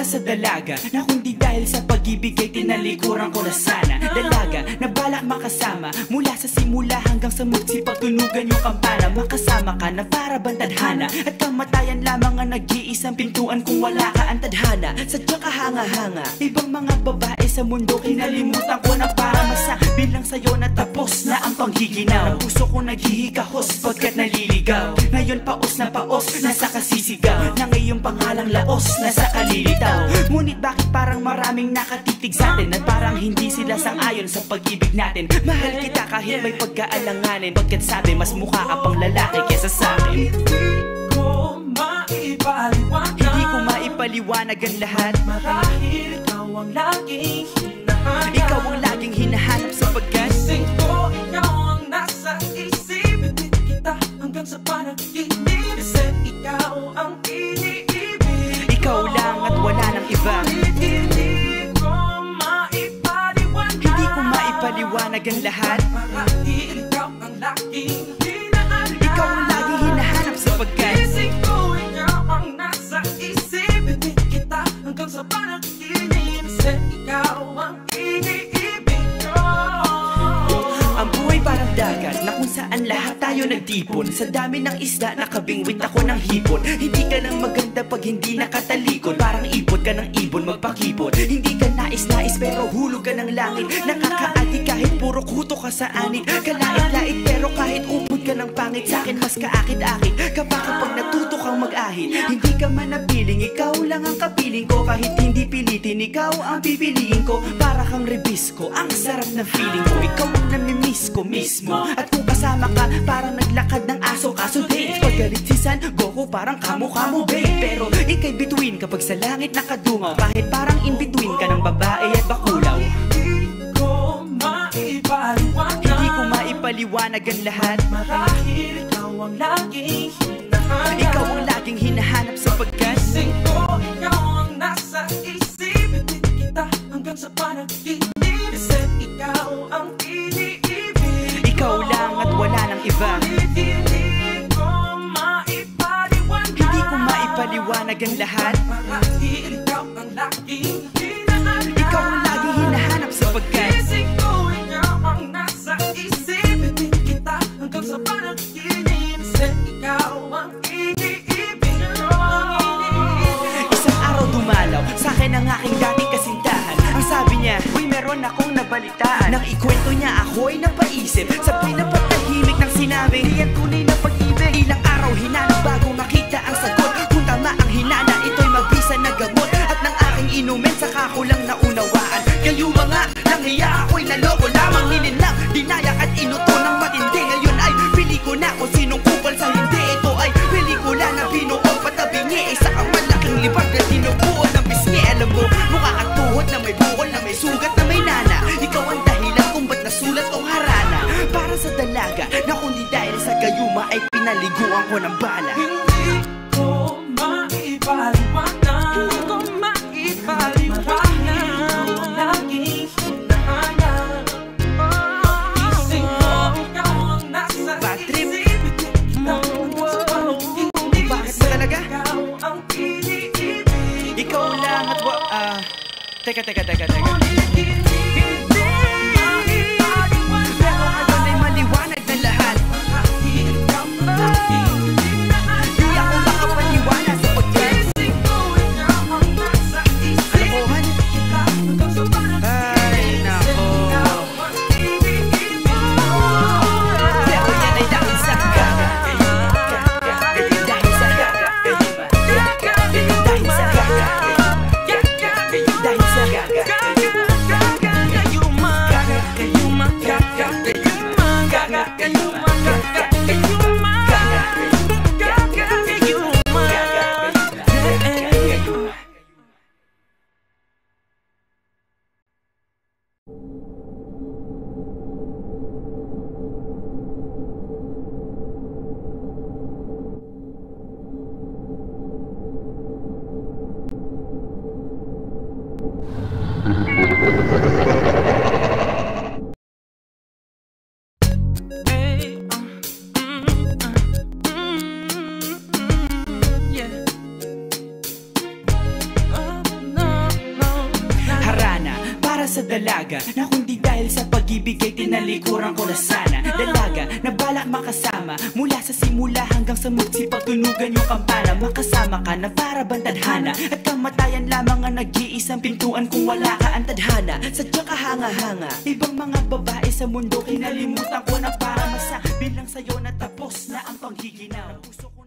Sa dalaga na kung di dahil sa pag-ibig ay tinalikuran ko na sana. Dalaga na balak makasama mula sa simula hanggang sa magsipagtunugan yung kampana. Makasama ka na para bang tadhana at kamatayan lamang ang nag-iisang pintuan kung wala ka ang tadhana. Sadya ka hanga-hanga, ibang mga babae sa mundo kinalimutan ko na para masabi lang sa'yo na tapos na ang panghiginaw. Ang puso ko naghihikahos pagkat naliligaw. Ngayon paos na nasa kasisigaw na ngayong pangalang laos nasa kalilitaw. Ngunit bakit parang maraming nakatitig sa atin at parang hindi sila sang-ayon sa pag-ibig natin. Mahal kita kahit may pagkaalanganin, pagkat sabi mas mukha ka pang lalaki kesa sa akin. Hindi ko maipaliwanag ang lahat. Marahil ikaw ang laging hinahanap. Ikaw ang laging hinahanap sapagkat gising ko, ikaw ang nasa isip. Hindi kita hanggang sa panaginip. Kasi ikaw ang iniibig. Ikaw lang at wala nang iba. Hindi ko maipaliwanag ang lahat. Marahil ikaw ang laging hinahanap. Ikaw ang laging hinahanap sapagkat gising ko, ikaw ang nasa isip. Hindi kita hanggang sa panaginip. Kasi ikaw ang iniibig ko. Ang buhay parang dagat na kung saan lahat tayo nagtipon. Sa dami ng isda nakabingwit ako ng hipon. Hindi ka lang maganda pag hindi nakatalikod. Parang ipot ka ng ibon magpakipot. Hindi ka nais-nais pero hulog ka ng langit. Nakakaati kahit puro kuto ka sa anit. Kalait-lait pero kahit upod ka ng pangit. Sa'kin mas kaakit-akit kapag natuto kang mag-ahit. Hindi ka man napiling, ikaw lang ang kapiling ko. Kahit hindi pilitin, ikaw ang pipiliin ko. Para kang rebisco, ang sarap ng feeling ko. Ikaw ang namimiss ko mismo. At kung kasama ka, parang naglakad ng aso. Kaso date, paggalit si San Goku, parang kamo-kamo babe. Pero ika'y bituin kapag sa langit nakadungaw. Kahit parang in-between ka ng babae at bakulaw. Hindi ko maipaliwanag ang lahat. Marahil ikaw ang laging hinahanap. Ikaw ang laging hinahanap sapagkat gising ko, ikaw ang nasa isip. Hindi kita hanggang sa panaginip. Kasi ikaw ang iniibig. Ikaw lang at wala nang iba. Hindi ko maipaliwanag ang lahat. Marahil ikaw ang laging hinahanap. Ikaw ang laging hinahanap sapagkat gising ko, ikaw ang nasa isip. Hindi kita hanggang sa panaginip. Kasi ikaw ang iniibig ko. isang araw dumalaw sa'kin ang aking dating kasintahan. Ang sabi niya, uy meron akong nabalitaan. Nang ikwento niya ako'y napaisip. Sabay na patahimik ng sinabing di yan tunay na pag-ibig. Ilang araw hinanap bago makita ang sagot. Kung tama ang hinana, ito'y mabisa na gamot. At nang aking inumin, saka ko lang naunawaan. Kayo mga nanghiya, ako'y naloko lamang. Nilinlang, dinayak at inuto ng matindi. Ngayon ay pili ko na kung sinong kupal sa hindi. Ito ay pelikula na binuo patabingi. Isa kang malaking libag na tinubuo ng bisngi. Alam mo, mukha kang tuhod na may bukol, na may sugat, na may nana. Ikaw ang dahilan kung ba't nasulat tong harana. Para sa dalaga na kung di dahil sa gayuma ay pinaliguan ko ng bala. Hindi ko maipaliwanag. Hindi ko maipaliwanag. Ikaw ang laging hinahanap. Gising ko, ikaw ang nasa Patrip. isip. Hindi kita hanggang sa panaginip. Bakit ba talaga? Ikaw ang iniibig. Ikaw lang at Teka. Pero ngayon ay maliwanag na lahat. Marahil ikaw ang laging hinahanap. Di ako makapaniwala sapagkat Gising ko, ikaw ang nasa isip. kalokohan. Kita hanggang sa panaginip. Ay nako. Ikaw ang iniibig ko. Pero yan ay dahil sa gaga. Dahil sa gaga. Dahil sa gaga. Dahil sa gaga. sa dalaga, na kundi dahil sa pag-ibig ay tinalikuran ko na sana. Dalaga na balak makasama, mula sa simula hanggang sa magsipagtunugan yung kampana. Makasama ka na para bantadhana, at kamatayan lamang ang nag-iisang pintuan kung wala ka ang tadhana. Sadyang kahanga-hanga, ibang mga babae sa mundo kinalimutan ko na para masabi lang sa'yo na tapos na ang panghihinang. Puso ko